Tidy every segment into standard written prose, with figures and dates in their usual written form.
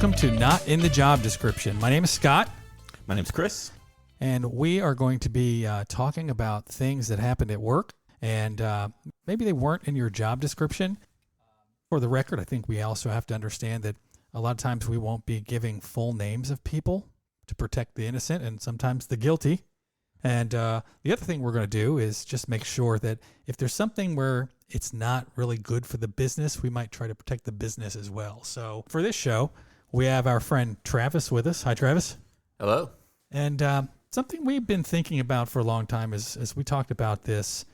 welcome to Not in the Job Description. My name is Scott. My name's Chris. And we are going to be talking about things that happened at work, and maybe they weren't in your job description. For the record, I think we also have to understand that a lot of times we won't be giving full names of people to protect the innocent and sometimes the guilty. And the other thing we're going to do is just make sure that if there's something where it's not really good for the business, we might try to protect the business as well. So for this show, we have our friend Travis with us. Hi, Travis. Hello. And something we've been thinking about for a long time is, as we talked about this,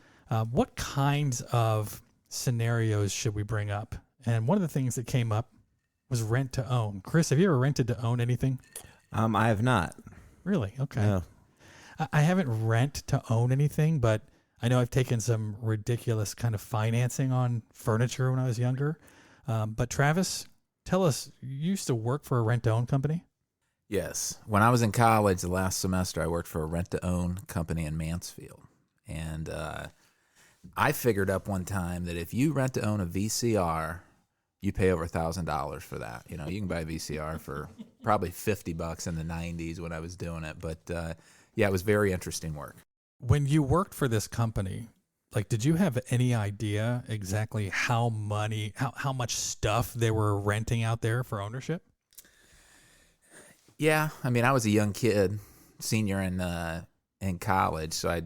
what kinds of scenarios should we bring up? And one of the things that came up was rent to own. Chris, have you ever rented to own anything? I have not. Really? Okay. No. I haven't rent to own anything, but I know I've taken some ridiculous kind of financing on furniture when I was younger. But Travis, tell us, you used to work for a rent to own company? Yes. When I was in college, the last semester, I worked for a rent-to-own company in Mansfield. And I figured up one time that if you rent-to-own a VCR, you pay over $1,000 for that. You know, you can buy a VCR for probably $50 in the 90s when I was doing it. But, yeah, it was very interesting work. When you worked for this company, like, did you have any idea exactly how much stuff they were renting out there for ownership? Yeah, I mean, I was a young kid, senior in college, so I,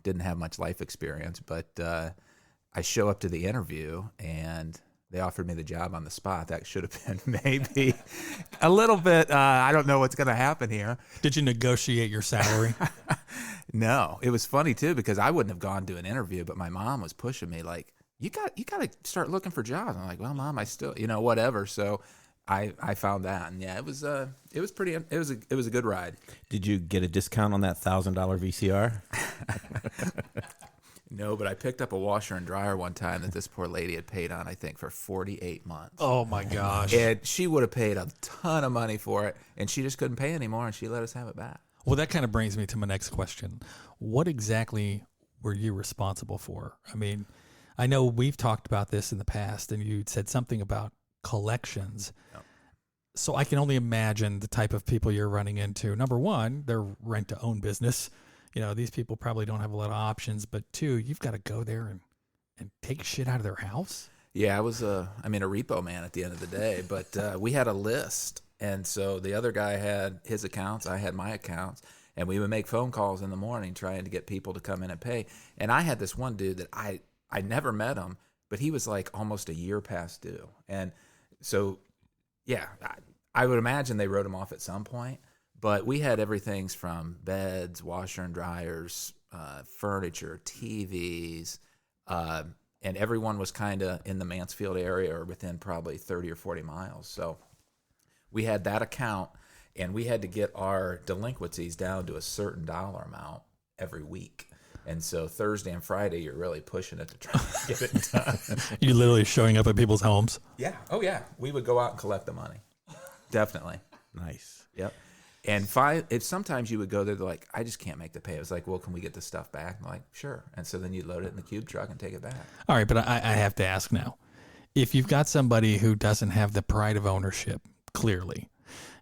didn't have much life experience. But I show up to the interview, and they offered me the job on the spot. That should have been maybe a little bit. I don't know what's going to happen here. Did you negotiate your salary? No, it was funny too because I wouldn't have gone to an interview, but my mom was pushing me like, you got to start looking for jobs. I'm like, well, Mom, I still, whatever. So I found that, and yeah, it was a good ride. Did you get a discount on that $1,000 VCR? No, but I picked up a washer and dryer one time that this poor lady had paid on, I think, for 48 months. Oh my gosh. And she would have paid a ton of money for it, and she just couldn't pay anymore, and she let us have it back. Well, that kind of brings me to my next question. What exactly were you responsible for? I mean, I know we've talked about this in the past, and you said something about collections. Yep. So I can only imagine the type of people you're running into. Number one, they're rent-to-own business. These people probably don't have a lot of options. But two, you've got to go there and take shit out of their house. Yeah, I was a repo man at the end of the day. But we had a list. And so the other guy had his accounts, I had my accounts. And we would make phone calls in the morning trying to get people to come in and pay. And I had this one dude that I never met him, but he was like almost a year past due. And so, yeah, I would imagine they wrote him off at some point. But we had everything from beds, washer and dryers, furniture, TVs, and everyone was kind of in the Mansfield area or within probably 30 or 40 miles. So we had that account, and we had to get our delinquencies down to a certain dollar amount every week. And so Thursday and Friday, you're really pushing it to try to get it done. You literally showing up at people's homes? Yeah. Oh, yeah. We would go out and collect the money. Definitely. Nice. Yep. And if sometimes you would go there, they're like, I just can't make the pay. It was like, well, can we get the stuff back? I'm like, sure. And so then you load it in the cube truck and take it back. All right, but I have to ask now. If you've got somebody who doesn't have the pride of ownership, clearly,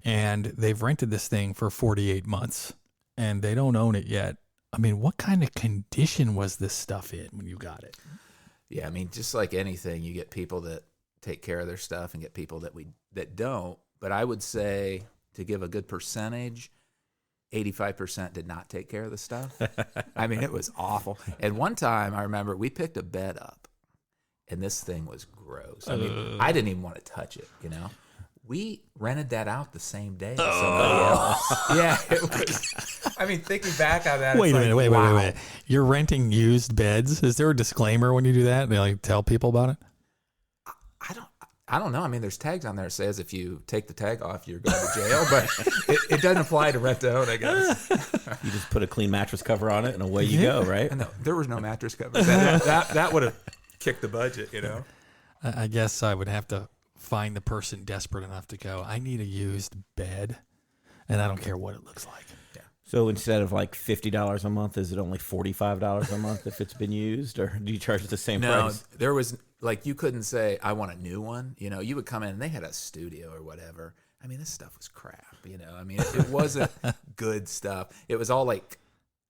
and they've rented this thing for 48 months, and they don't own it yet, I mean, what kind of condition was this stuff in when you got it? Yeah, I mean, just like anything, you get people that take care of their stuff and get people that don't. But I would say, to give a good percentage, 85% did not take care of the stuff. I mean, it was awful. And one time, I remember, we picked a bed up, and this thing was gross. I mean, I didn't even want to touch it, We rented that out the same day to somebody else. Yeah, it was. I mean, thinking back on that, wait a minute, wait. You're renting used beds? Is there a disclaimer when you do that? They tell people about it? I don't know. I mean, there's tags on there that says if you take the tag off, you're going to jail, but it doesn't apply to rent to own, I guess. You just put a clean mattress cover on it, and away you go, right? No, there was no mattress cover. That would have kicked the budget, I guess I would have to find the person desperate enough to go, I need a used bed, and I don't care what it looks like. Yeah. So instead of like $50 a month, is it only $45 a month if it's been used, or do you charge the same price? There was, like, you couldn't say, I want a new one. You would come in, and they had a studio or whatever. I mean, this stuff was crap, I mean, it wasn't good stuff. It was all like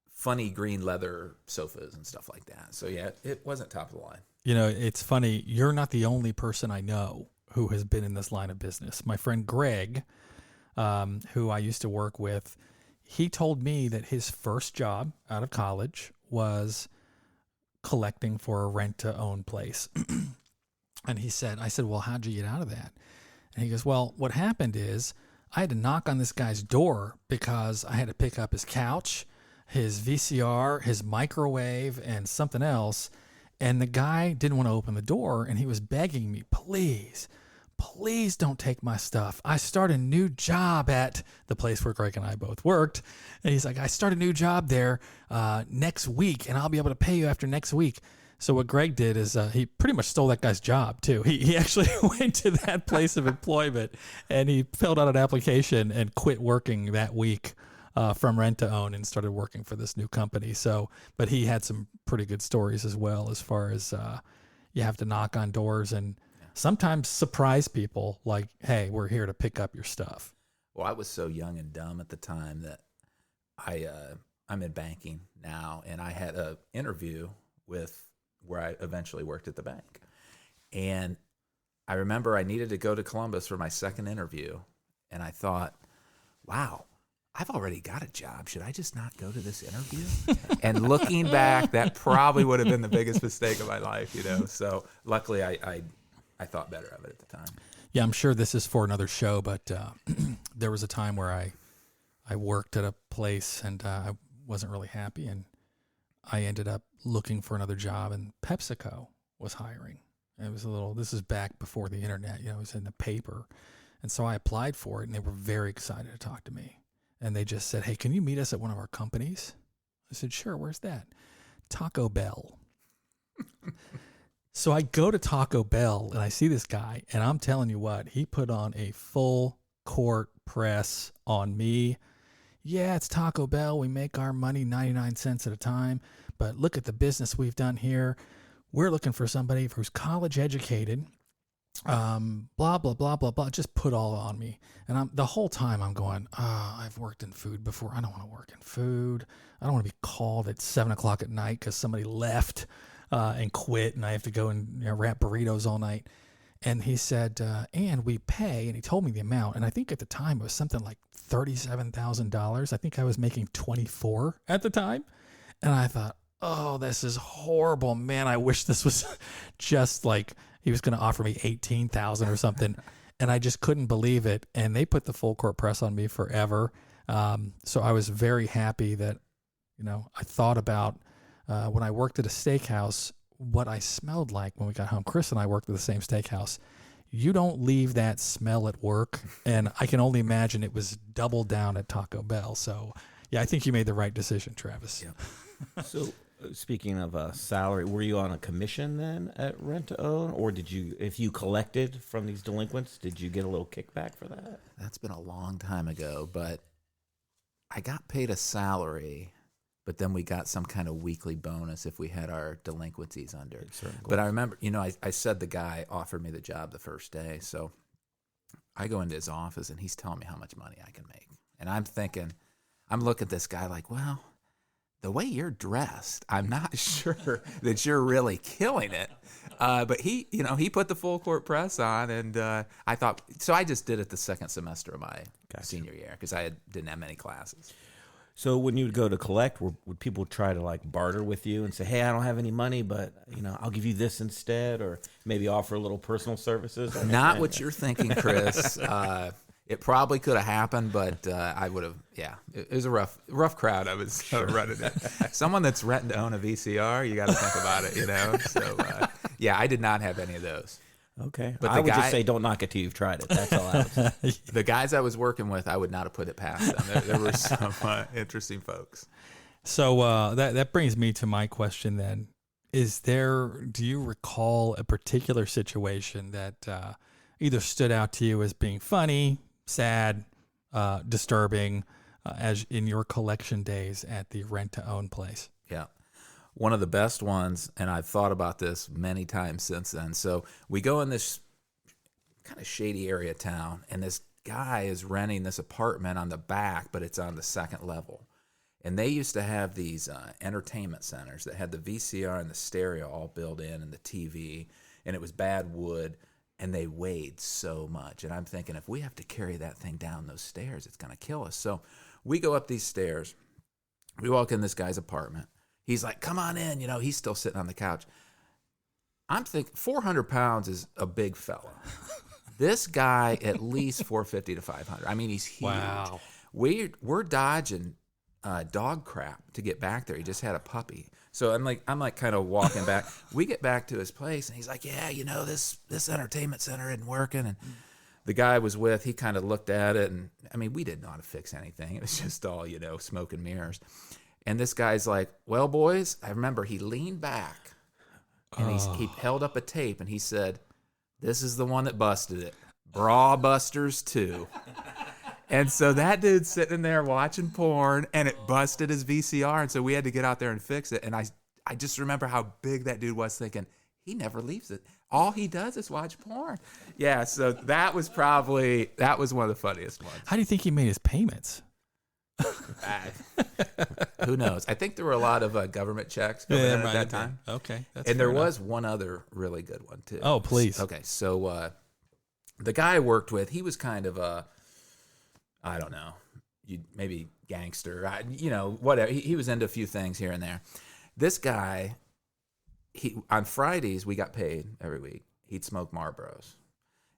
funny green leather sofas and stuff like that. So yeah, it wasn't top of the line. It's funny. You're not the only person I know who has been in this line of business. My friend Greg, who I used to work with, he told me that his first job out of college was collecting for a rent-to-own place. And I said, well, how'd you get out of that? And he goes, well, what happened is I had to knock on this guy's door because I had to pick up his couch, his VCR, his microwave, and something else. And the guy didn't want to open the door, and he was begging me, please don't take my stuff. I start a new job at the place where Greg and I both worked. And he's like, I start a new job there next week, and I'll be able to pay you after next week. So what Greg did is he pretty much stole that guy's job too. He actually went to that place of employment and he filled out an application and quit working that week from rent to own and started working for this new company. So, but he had some pretty good stories as well, as far as you have to knock on doors and sometimes surprise people like, hey, we're here to pick up your stuff. Well, I was so young and dumb at the time that I'm in banking now, and I had an interview with where I eventually worked at the bank. And I remember I needed to go to Columbus for my second interview. And I thought, wow, I've already got a job. Should I just not go to this interview? And looking back, that probably would have been the biggest mistake of my life, So luckily I thought better of it at the time. Yeah, I'm sure this is for another show, but there was a time where I worked at a place and I wasn't really happy, and I ended up looking for another job, and PepsiCo was hiring. It was this is back before the internet, it was in the paper. And so I applied for it, and they were very excited to talk to me. And they just said, hey, can you meet us at one of our companies? I said, sure, where's that? Taco Bell. So I go to Taco Bell, and I see this guy, and I'm telling you what, he put on a full court press on me. Yeah, it's Taco Bell. We make our money 99 cents at a time. But look at the business we've done here. We're looking for somebody who's college educated. Blah, blah, blah, blah, blah. Just put all on me. And the whole time I'm going, I've worked in food before. I don't want to work in food. I don't want to be called at 7 o'clock at night because somebody left and quit, and I have to go and wrap burritos all night. And he said, and we pay, and he told me the amount. And I think at the time it was something like $37,000. I think I was making 24 at the time. And I thought, oh, this is horrible, man. I wish this was just like he was going to offer me 18,000 or something. And I just couldn't believe it. And they put the full court press on me forever. So I was very happy that, I thought about when I worked at a steakhouse, what I smelled like when we got home. Chris and I worked at the same steakhouse. You don't leave that smell at work. And I can only imagine it was double down at Taco Bell. So yeah, I think you made the right decision, Travis. Yeah. So speaking of salary, were you on a commission then at rent to own, or if you collected from these delinquents, did you get a little kickback for that? That's been a long time ago, but I got paid a salary, but then we got some kind of weekly bonus if we had our delinquencies under. But I remember, I said the guy offered me the job the first day, so I go into his office and he's telling me how much money I can make. And I'm looking at this guy like, well, the way you're dressed, I'm not sure that you're really killing it. But he put the full court press on, and I thought, so I just did it the second semester of my senior year because I didn't have many classes. So when you would go to collect, would people try to like barter with you and say, hey, I don't have any money, but I'll give you this instead, or maybe offer a little personal services? Not what you're thinking, Chris. It probably could have happened, but I would have. Yeah, it was a rough crowd. I was running it. Someone that's renting to own a VCR, you got to think about it, So yeah, I did not have any of those. Okay, but I would just say don't knock it till you've tried it. That's all I would say. The guys I was working with, I would not have put it past them. There were some interesting folks. So that brings me to my question then. Do you recall a particular situation that either stood out to you as being funny, sad, disturbing, as in your collection days at the rent-to-own place? Yeah. One of the best ones, and I've thought about this many times since then. So we go in this kind of shady area of town, and this guy is renting this apartment on the back, but it's on the second level. And they used to have these entertainment centers that had the VCR and the stereo all built in and the TV, and it was bad wood, and they weighed so much. And I'm thinking, if we have to carry that thing down those stairs, it's going to kill us. So we go up these stairs. We walk in this guy's apartment. He's like, come on in. He's still sitting on the couch. I'm thinking 400 pounds is a big fella. This guy, at least 450 to 500. I mean, he's huge. Wow. We're dodging dog crap to get back there. He just had a puppy. So I'm like kind of walking back. We get back to his place, and he's like, yeah, this entertainment center isn't working. And the guy I was with, he kind of looked at it, and I mean, we didn't know how to fix anything. It was just all, smoke and mirrors. And this guy's like, well, boys, I remember he leaned back, and he held up a tape, and he said, this is the one that busted it. Bra Busters 2. And so that dude's sitting there watching porn, and it busted his VCR, and so we had to get out there and fix it. And I just remember how big that dude was, thinking, he never leaves it. All he does is watch porn. Yeah, so that was one of the funniest ones. How do you think he made his payments? Who knows? I think there were a lot of government checks going in at that time. Okay. And there was one other really good one, too. Oh, please. Okay, so the guy I worked with, he was kind of I don't know, maybe gangster, whatever. He was into a few things here and there. This guy, on Fridays, we got paid every week. He'd smoke Marlboros.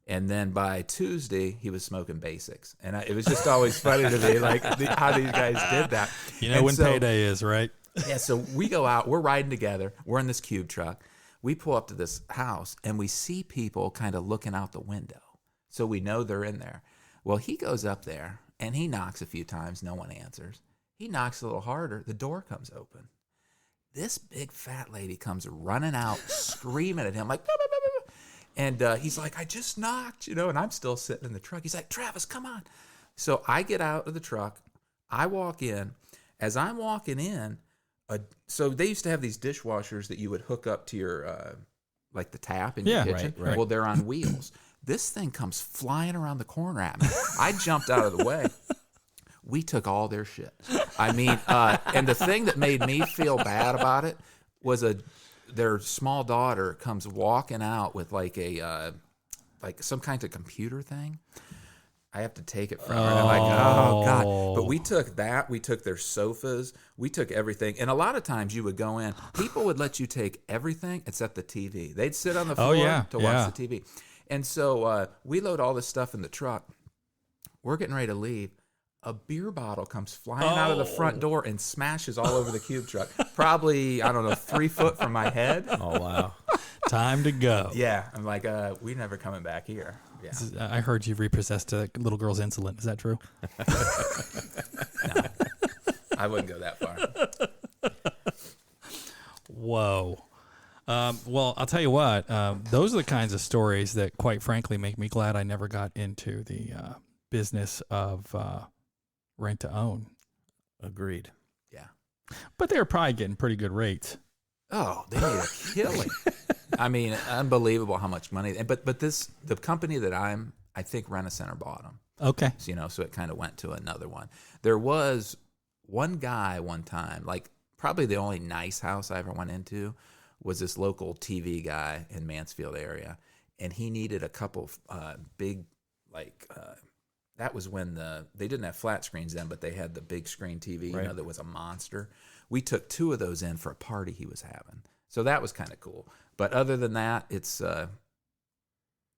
And then by Tuesday, he was smoking Basics. And it was just always funny to me, like, how these guys did that. When payday is, right? Yeah, so we go out. We're riding together. We're in this cube truck. We pull up to this house, and we see people kind of looking out the window. So we know they're in there. Well, he goes up there, and he knocks a few times. No one answers. He knocks a little harder. The door comes open. This big fat lady comes running out, screaming at him like, bah, bah, bah, bah. And he's like, I just knocked, and I'm still sitting in the truck. He's like, Travis, come on. So I get out of the truck. I walk in. As I'm walking in, so they used to have these dishwashers that you would hook up to your, like the tap in your kitchen. Right. Well, they're on wheels. This thing comes flying around the corner at me. I jumped out of the way. We took all their shit. I mean, and the thing that made me feel bad about it was their small daughter comes walking out with like some kind of computer thing. I have to take it from her. And I'm like, oh, God. But we took that. We took their sofas. We took everything. And a lot of times you would go in. People would let you take everything except the TV. They'd sit on the floor to watch the TV. And so we load all this stuff in the truck. We're getting ready to leave. A beer bottle comes flying out of the front door and smashes all over the cube truck. Probably, 3 foot from my head. Oh, wow. Time to go. Yeah. I'm like, we're never coming back here. Yeah. I heard you repossessed a little girl's insulin. Is that true? No, I wouldn't go that far. Whoa. Well, I'll tell you what. Those are the kinds of stories that, quite frankly, make me glad I never got into the business of rent to own. Agreed. Yeah. But they're probably getting pretty good rates. Oh, they made a killing. I mean, unbelievable how much money. But the company that I think Rent-A-Center bought them. Okay. So, so it kind of went to another one. There was one guy one time, like probably the only nice house I ever went into was this local TV guy in Mansfield area. And he needed a couple big, that was when they didn't have flat screens then, but they had the big screen TV, that was a monster. We took 2 of those in for a party he was having. So that was kind of cool. But other than that, it's a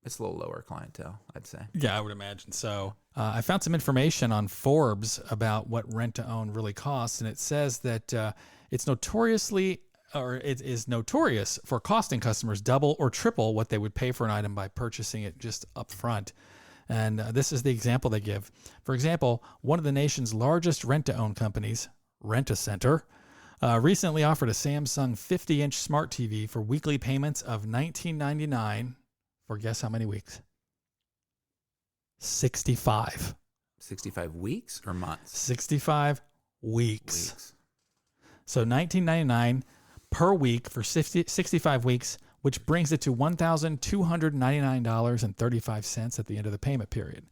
little lower clientele, I'd say. Yeah, I would imagine so. I found some information on Forbes about what rent to own really costs, and it says that it is notorious for costing customers double or triple what they would pay for an item by purchasing it just up front. And this is the example they give. For example, one of the nation's largest rent-to-own companies, Rent-A-Center, recently offered a Samsung 50-inch smart TV for weekly payments of $19.99 for guess how many weeks? 65. 65 weeks or months? 65 weeks. So $19.99 per week for 65 weeks, which brings it to $1,299.35 at the end of the payment period.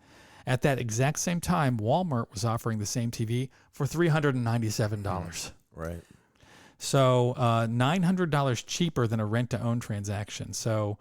At that exact same time, Walmart was offering the same TV for $397. Right. So $900 cheaper than a rent-to-own transaction. So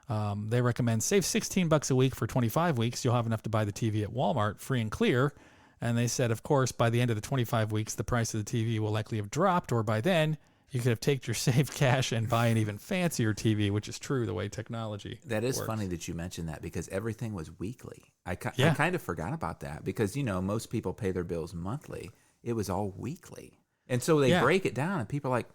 they recommend save $16 a week for 25 weeks. You'll have enough to buy the TV at Walmart free and clear. And they said, of course, by the end of the 25 weeks, the price of the TV will likely have dropped, or by then you could have taken your saved cash and buy an even fancier TV, which is true the way technology That is works. funny that you mentioned that because everything was weekly. I Yeah. kind of forgot about that because, most people pay their bills monthly. It was all weekly. And so they break it down and people are like,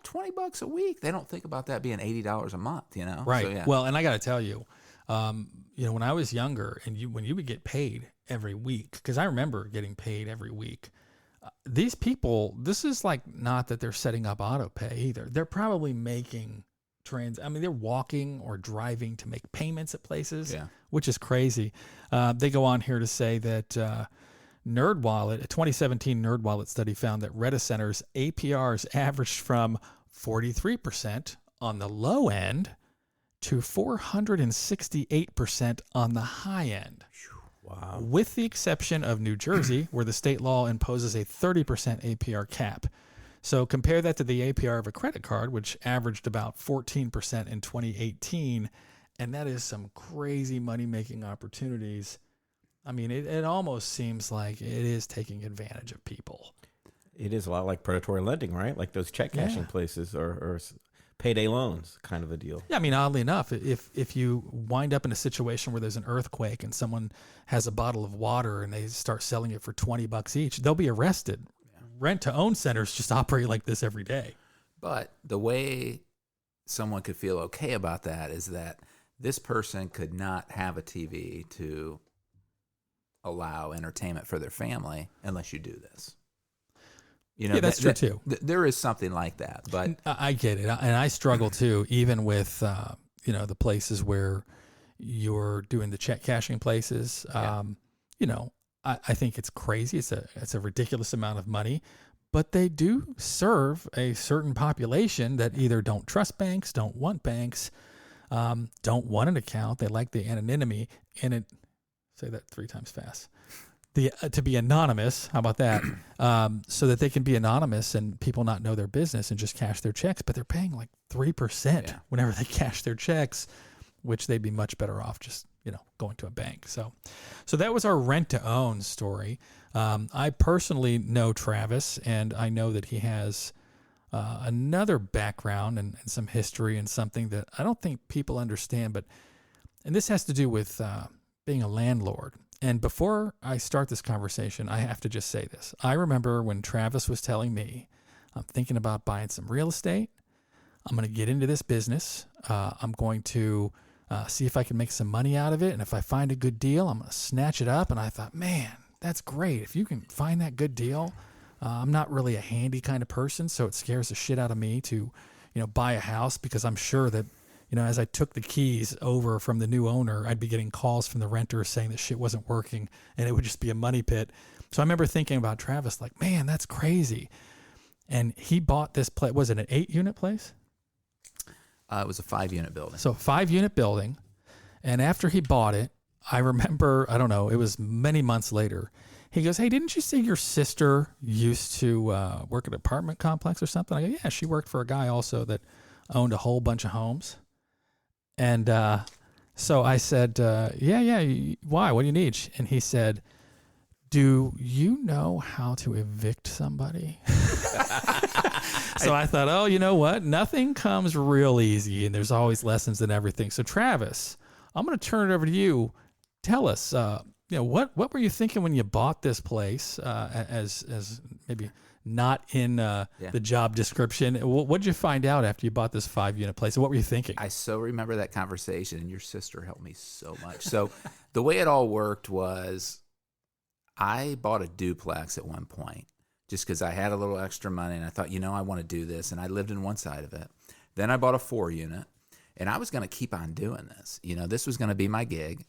$20 a week. They don't think about that being $80 a month, Right. So, yeah. Well, and I got to tell you, when I was younger and when you would get paid every week, because I remember getting paid every week, these people, this is like not that they're setting up auto pay either. They're probably making they're walking or driving to make payments at places, which is crazy. They go on here to say that NerdWallet, a 2017 NerdWallet study found that Rent-A-Center's APRs averaged from 43% on the low end to 468% on the high end. Wow. With the exception of New Jersey, where the state law imposes a 30% APR cap. So compare that to the APR of a credit card, which averaged about 14% in 2018. And that is some crazy money-making opportunities. I mean, it almost seems like it is taking advantage of people. It is a lot like predatory lending, right? Like those check cashing places or payday loans kind of a deal. Yeah, I mean, oddly enough, if you wind up in a situation where there's an earthquake and someone has a bottle of water and they start selling it for $20 each, they'll be arrested. Yeah. Rent-to-own centers just operate like this every day. But the way someone could feel okay about that is that this person could not have a TV to allow entertainment for their family unless you do this. That's true too. There is something like that, but I get it, and I struggle too, even with the places where you're doing the check cashing places. I think it's crazy. It's a ridiculous amount of money, but they do serve a certain population that either don't trust banks, don't want banks, don't want an account. They like the anonymity, say that 3 times fast. To be anonymous, how about that? So that they can be anonymous and people not know their business and just cash their checks, but they're paying like 3% whenever they cash their checks, which they'd be much better off just, going to a bank. So that was our rent to own story. I personally know Travis, and I know that he has another background and some history and something that I don't think people understand, and this has to do with being a landlord. And before I start this conversation, I have to just say this. I remember when Travis was telling me, I'm thinking about buying some real estate. I'm going to get into this business. I'm going to see if I can make some money out of it. And if I find a good deal, I'm going to snatch it up. And I thought, man, that's great. If you can find that good deal, I'm not really a handy kind of person, so it scares the shit out of me to, buy a house, because I'm sure that, as I took the keys over from the new owner, I'd be getting calls from the renters saying that shit wasn't working and it would just be a money pit. So I remember thinking about Travis like, man, that's crazy. And he bought this place. Was it an 8-unit place? it was a 5-unit building. So 5-unit building. And after he bought it, I remember, I don't know, it was many months later. He goes, hey, didn't you say your sister used to work at an apartment complex or something? I go, yeah, she worked for a guy also that owned a whole bunch of homes. And so I said, yeah, why? What do you need? And he said, do you know how to evict somebody? So I thought, oh, you know what? Nothing comes real easy, and there's always lessons in everything. So Travis, I'm going to turn it over to you. Tell us, what were you thinking when you bought this place as maybe not in the job description? What did you find out after you bought this 5-unit place? What were you thinking? I so remember that conversation, and your sister helped me so much. So the way it all worked was I bought a duplex at one point just because I had a little extra money, and I thought, I want to do this, and I lived in one side of it. Then I bought a 4-unit, and I was going to keep on doing this. This was going to be my gig.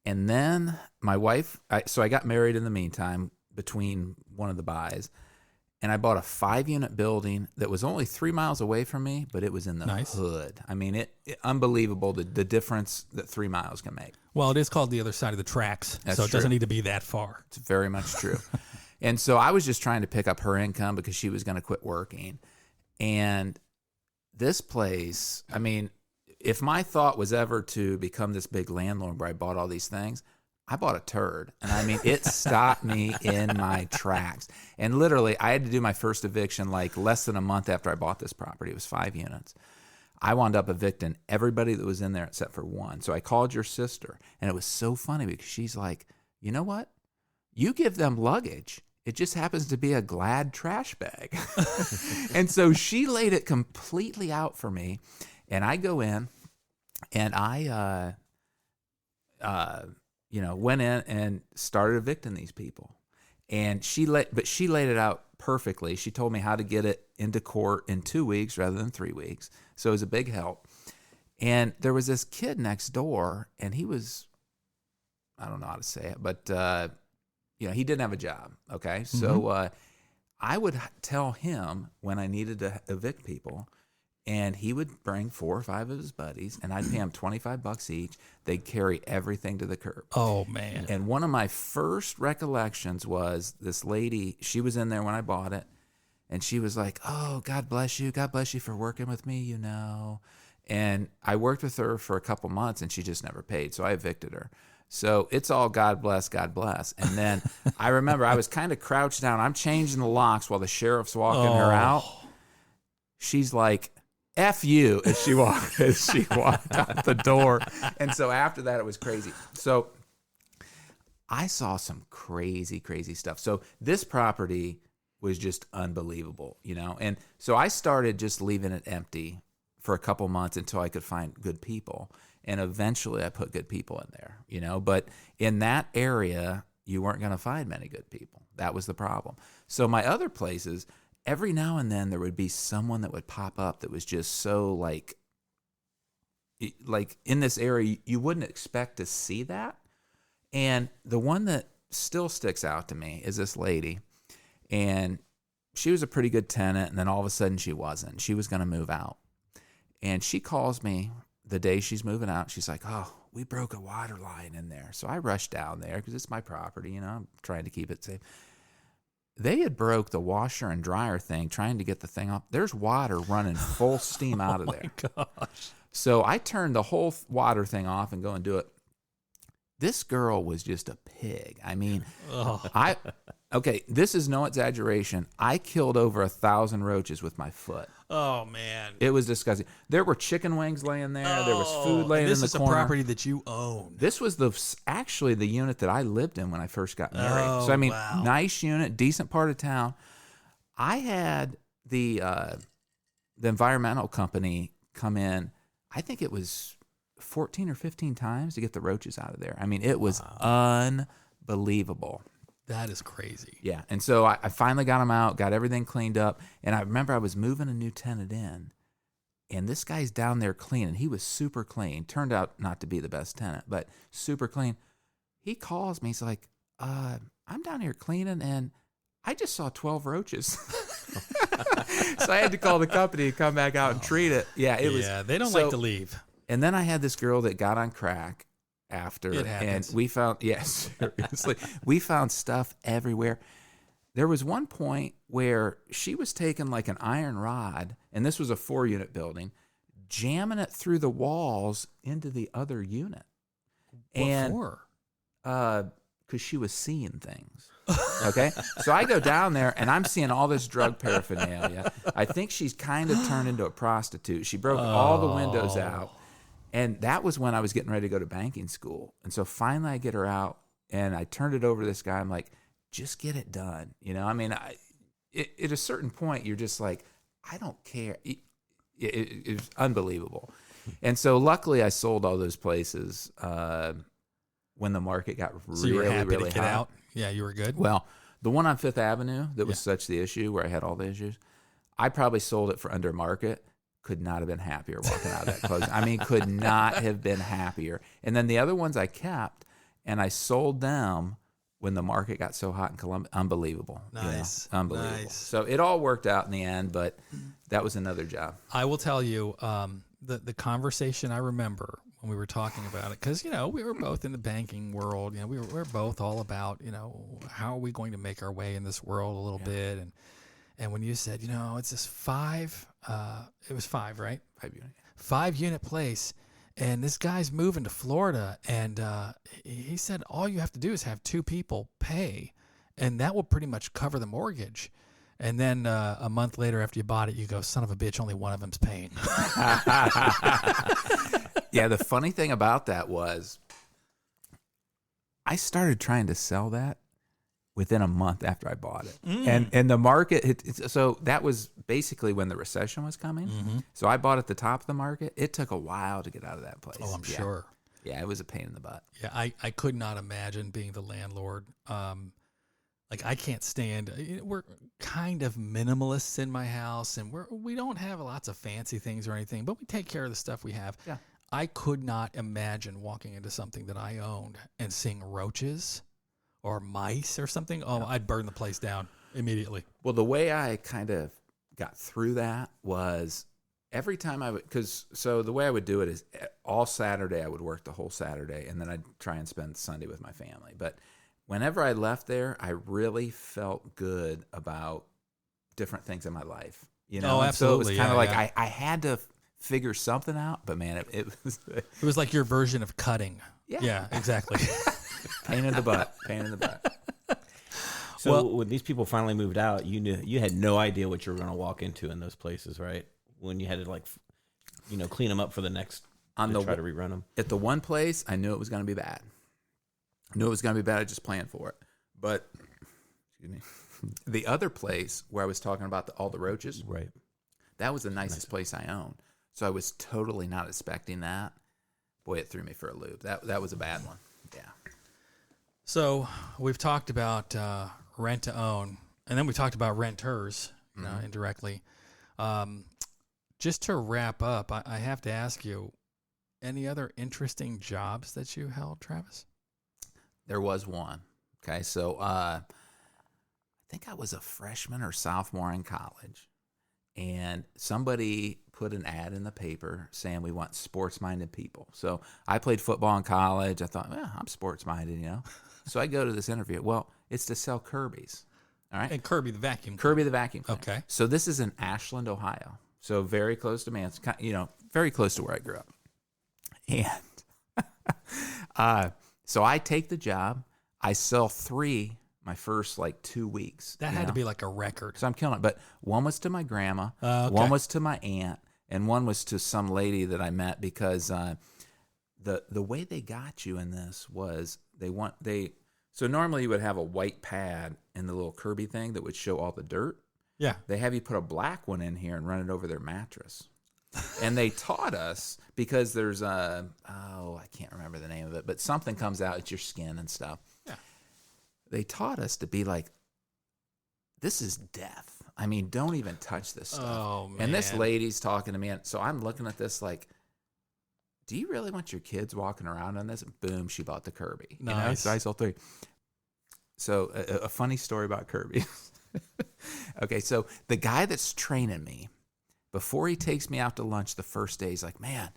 And then my wife, so I got married in the meantime between one of the buys, and I bought a 5-unit building that was only 3 miles away from me, but it was in the Nice. hood. I mean, it unbelievable the difference that 3 miles can make. Well, it is called the other side of the tracks, That's so it true. doesn't need to be that far. It's very much true. And so I was just trying to pick up her income because she was going to quit working. And this place, I mean, if my thought was ever to become this big landlord where I bought all these things, I bought a turd. And I mean, it stopped me in my tracks. And literally, I had to do my first eviction like less than a month after I bought this property. It was 5 units. I wound up evicting everybody that was in there except for one. So I called your sister, and it was so funny because she's like, you know what? You give them luggage. It just happens to be a Glad trash bag. And so she laid it completely out for me. And I go in, and I, went in and started evicting these people. And she laid it out perfectly. She told me how to get it into court in 2 weeks rather than 3 weeks. So it was a big help. And there was this kid next door, and he was, I don't know how to say it, but he didn't have a job. Okay, so I would tell him when I needed to evict people. And he would bring 4 or 5 of his buddies, and I'd pay him $25 each. They'd carry everything to the curb. Oh, man. And one of my first recollections was this lady, she was in there when I bought it, and she was like, oh, God bless you. God bless you for working with me, you know. And I worked with her for a couple months, and she just never paid, so I evicted her. So it's all God bless, God bless. And then I remember I was kind of crouched down. I'm changing the locks while the sheriff's walking her out. She's like, F you, as she walked out the door. And so after that, it was crazy. So I saw some crazy, crazy stuff. So this property was just unbelievable, you know? And so I started just leaving it empty for a couple months until I could find good people. And eventually I put good people in there, you know? But in that area, you weren't going to find many good people. That was the problem. So my other places, every now and then there would be someone that would pop up that was just so like in this area, you wouldn't expect to see that. And the one that still sticks out to me is this lady, and she was a pretty good tenant. And then all of a sudden she wasn't. She was going to move out. And she calls me the day she's moving out. She's like, oh, we broke a water line in there. So I rushed down there because it's my property, you know, I'm trying to keep it safe. They had broke the washer and dryer thing, trying to get the thing off. There's water running full steam out of there. Oh, my gosh. So I turned the whole water thing off and go and do it. This girl was just a pig. I mean, okay, this is no exaggeration. I killed over 1,000 roaches with my foot. Oh, man. It was disgusting. There were chicken wings laying there. There was food laying in the corner. This is a property that you own. This was actually the unit that I lived in when I first got married. Oh, so, I mean, wow. Nice unit, decent part of town. I had the environmental company come in, I think it was 14 or 15 times to get the roaches out of there. I mean, it was unbelievable. That is crazy. Yeah, and so I finally got them out, got everything cleaned up, and I remember I was moving a new tenant in, and this guy's down there cleaning. He was super clean. Turned out not to be the best tenant, but super clean. He calls me. He's like, I'm down here cleaning, and I just saw 12 roaches. So I had to call the company and come back out and treat it. Yeah, it was. Yeah, they don't like to leave. And then I had this girl that got on crack after, It happens. and we found, yes, seriously, we found stuff everywhere. There was one point where she was taking like an iron rod, and this was a 4-unit building, jamming it through the walls into the other unit. What for? Because she was seeing things. Okay, so I go down there and I'm seeing all this drug paraphernalia. I think she's kind of turned into a prostitute. She broke all the windows out. And that was when I was getting ready to go to banking school. And so finally I get her out and I turned it over to this guy. I'm like, just get it done. You know, I mean, at a certain point, you're just like, I don't care. It's unbelievable. And so luckily I sold all those places when the market got So you were really, happy really to get hot. out? Yeah, you were good? Well, the one on Fifth Avenue that was such the issue where I had all the issues, I probably sold it for under market. Could not have been happier walking out of that closing. I mean, could not have been happier. And then the other ones I kept, and I sold them when the market got so hot in Columbus. Unbelievable. Nice. Unbelievable. Nice. So it all worked out in the end, but that was another job. I will tell you, the conversation I remember when we were talking about it, because, we were both in the banking world. We were both all about, how are we going to make our way in this world a little bit. And when you said, it's this it was 5, right? 5-unit. 5-unit place. And this guy's moving to Florida. And he said, all you have to do is have 2 people pay. And that will pretty much cover the mortgage. And then a month later after you bought it, you go, son of a bitch, only one of them's paying. Yeah, the funny thing about that was I started trying to sell that within a month after I bought it. And the market, so that was basically when the recession was coming. Mm-hmm. So I bought at the top of the market. It took a while to get out of that place. Oh, I'm sure. Yeah, it was a pain in the butt. Yeah, I could not imagine being the landlord. I can't stand. We're kind of minimalists in my house, and we don't have lots of fancy things or anything, but we take care of the stuff we have. Yeah. I could not imagine walking into something that I owned and seeing roaches or mice or something. Oh, I'd burn the place down immediately. Well, the way I kind of got through that was every time so the way I would do it is all Saturday I would work the whole Saturday, and then I'd try and spend Sunday with my family. But whenever I left there, I really felt good about different things in my life. Oh, absolutely. So it was kind of like yeah. I had to figure something out, but man, it was It was like your version of cutting. Yeah, exactly. pain in the butt. So when these people finally moved out, you had no idea what you were going to walk into in those places, right? When you had to clean them up for the next try to rerun them. At the one place, I knew it was going to be bad. I just planned for it. But excuse me, the other place where I was talking about all the roaches, right? That was the nicest place I owned. So I was totally not expecting that. Boy, it threw me for a loop. That was a bad one. Yeah. So we've talked about rent to own, and then we talked about renters indirectly. Just to wrap up, I have to ask you, any other interesting jobs that you held, Travis? There was one. Okay, so I think I was a freshman or sophomore in college, and somebody put an ad in the paper saying we want sports-minded people. So I played football in college. I thought, I'm sports-minded, So I go to this interview. Well, it's to sell Kirby's. All right. And Kirby the vacuum. Kirby the vacuum cleaner. Okay. So this is in Ashland, Ohio. So very close to Manson, very close to where I grew up. And so I take the job. I sell 3 my first 2 weeks. That had to be like a record. So I'm killing it. But one was to my grandma, Okay. one was to my aunt, and one was to some lady that I met because the way they got you in this was so normally you would have a white pad in the little Kirby thing that would show all the dirt. Yeah. They have you put a black one in here and run it over their mattress. And they taught us because there's I can't remember the name of it, but something comes out, it's your skin and stuff. Yeah. They taught us to be like, this is death. I mean, don't even touch this stuff. Oh, man. And this lady's talking to me, and so I'm looking at this like, do you really want your kids walking around on this? And boom, she bought the Kirby. Nice. So I sold 3. So a funny story about Kirby. Okay, so the guy that's training me, before he takes me out to lunch the first day, he's like, man,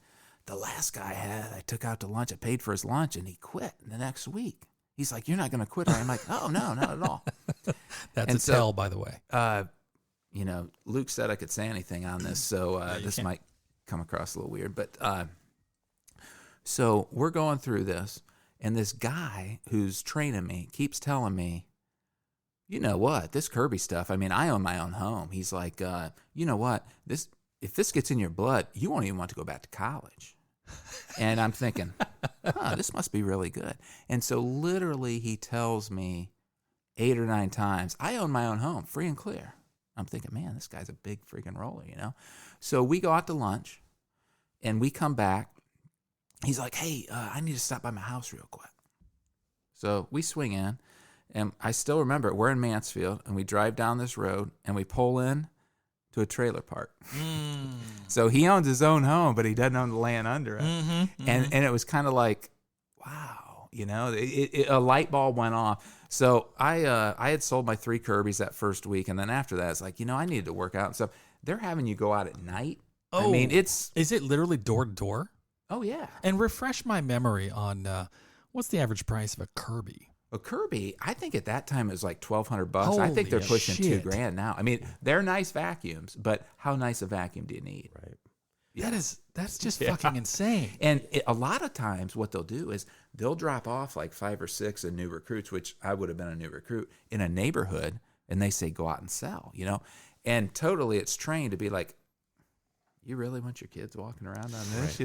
the last guy I took out to lunch, I paid for his lunch, and he quit the next week. He's like, you're not going to quit. I'm like, oh, no, not at all. That's a tell, by the way. Luke said I could say anything on this, so this might come across a little weird. But so we're going through this, and this guy who's training me keeps telling me, you know what, this Kirby stuff, I mean, I own my own home. He's like, you know what, if this gets in your blood, you won't even want to go back to college. And I'm thinking, this must be really good. And so literally he tells me 8 or 9 times, I own my own home, free and clear. I'm thinking, man, this guy's a big freaking roller, So we go out to lunch, and we come back. He's like, hey, I need to stop by my house real quick. So we swing in, and I still remember, we're in Mansfield, and we drive down this road, and we pull in to a trailer park. So he owns his own home, but he doesn't own the land under it. And it was kind of like, wow, a light bulb went off. So I had sold my 3 Kirby's that first week, and then after that, it's like, I needed to work out and stuff. They're having you go out at night. Oh, I mean, is it literally door to door? Oh yeah. And refresh my memory on what's the average price of a Kirby? A Kirby, I think at that time it was like $1,200. I think they're Holy pushing shit. $2,000 now. I mean, they're nice vacuums, but how nice a vacuum do you need? Right. That's just fucking insane. And a lot of times what they'll do is they'll drop off like 5 or 6 of new recruits, which I would have been a new recruit, in a neighborhood, and they say, go out and sell, And totally it's trained to be like, you really want your kids walking around on this,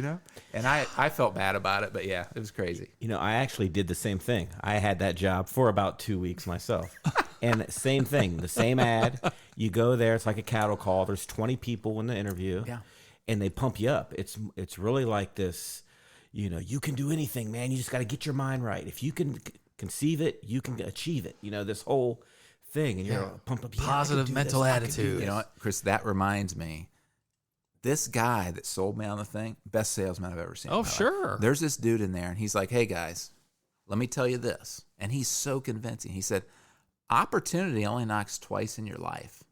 And I felt bad about it, but yeah, it was crazy. I actually did the same thing. I had that job for about 2 weeks myself. And same thing, the same ad. You go there, it's like a cattle call. There's 20 people in the interview. Yeah. And they pump you up. It's really like this, you can do anything, man. You just got to get your mind right. If you can conceive it, you can achieve it. This whole thing. And you're pumped up. Positive mental attitude. You know what, Chris, that reminds me. This guy that sold me on the thing, best salesman I've ever seen. Oh, sure. Life. There's this dude in there, and he's like, hey, guys, let me tell you this. And he's so convincing. He said, opportunity only knocks twice in your life.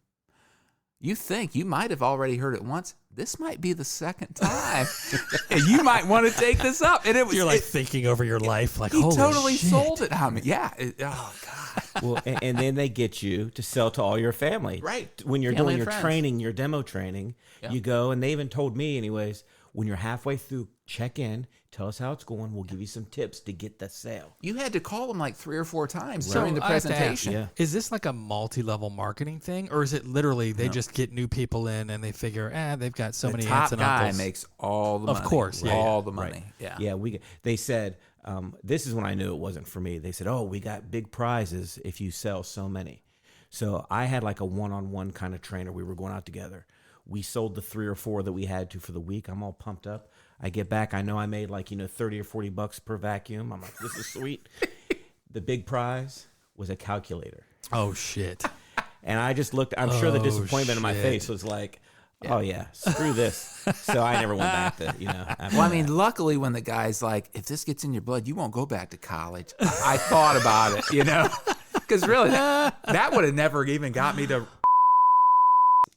You think you might have already heard it once. This might be the second time. And you might want to take this up. And You're like thinking over your life. Like, he holy totally shit. sold it on me. Yeah. Oh, God. Well, and then they get you to sell to all your family. Right. When you're Family doing and your friends. training, your demo training, you go, and they even told me anyways, when you're halfway through, check in, tell us how it's going. We'll give you some tips to get the sale. You had to call him like 3 or 4 times So during the I have to ask, presentation. is this like a multi-level marketing thing, or is it literally they just get new people in and they figure, they've got so The many top aunts and guy uncles? makes all the Of money. course, yeah, all yeah. the money. Yeah. Yeah, they said, this is when I knew it wasn't for me. They said, we got big prizes if you sell so many. So I had like a one-on-one kind of trainer. We were going out together. We sold the 3 or 4 that we had to for the week. I'm all pumped up. I get back. I know I made like, $30 or $40 per vacuum. I'm like, this is sweet. The big prize was a calculator. Oh, shit. And I just looked, I'm sure the Oh, disappointment in my shit. face was like, oh yeah, screw this. So I never went back to, after Well, I that. mean, luckily when the guy's like, if this gets in your blood, you won't go back to college. I thought about it, Because really, that would have never even got me to,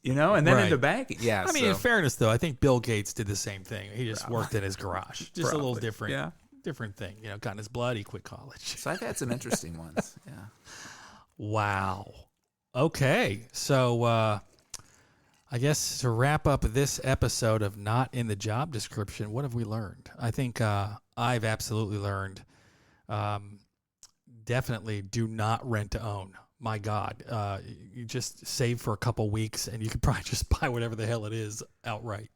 and then Right. into banking. Yeah. I mean, in fairness, though, I think Bill Gates did the same thing. He just worked in his garage. Just a little Probably. different. Yeah. Different thing. Got in his blood. He quit college. So I've had some interesting ones. Yeah. Wow. Okay. So I guess to wrap up this episode of Not in the Job Description, what have we learned? I think I've absolutely learned definitely do not rent to own. My God. You just save for a couple weeks and you could probably just buy whatever the hell it is outright.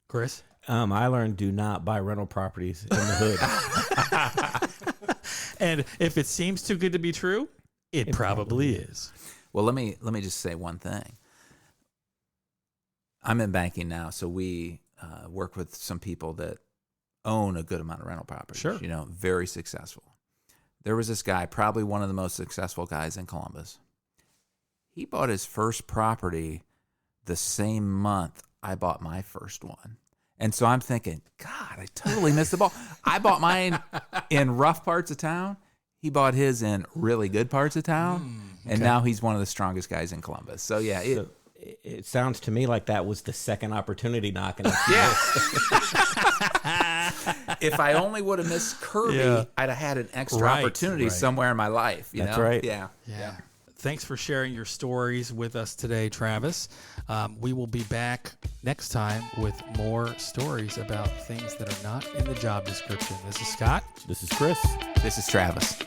Chris? I learned do not buy rental properties in the hood. And if it seems too good to be true, it probably is. Well, let me just say one thing. I'm in banking now, so we work with some people that own a good amount of rental properties. Sure. Very successful. There was this guy, probably one of the most successful guys in Columbus. He bought his first property the same month I bought my first one. And so I'm thinking, God, I totally missed the ball. I bought mine in rough parts of town. He bought his in really good parts of town. And now he's one of the strongest guys in Columbus. So, yeah. It sounds to me like that was the second opportunity knocking at you. Yeah. If I only would have missed Kirby, I'd have had an extra opportunity somewhere in my life. That's right. Yeah. Thanks for sharing your stories with us today, Travis. We will be back next time with more stories about things that are not in the job description. This is Scott. This is Chris. This is Travis.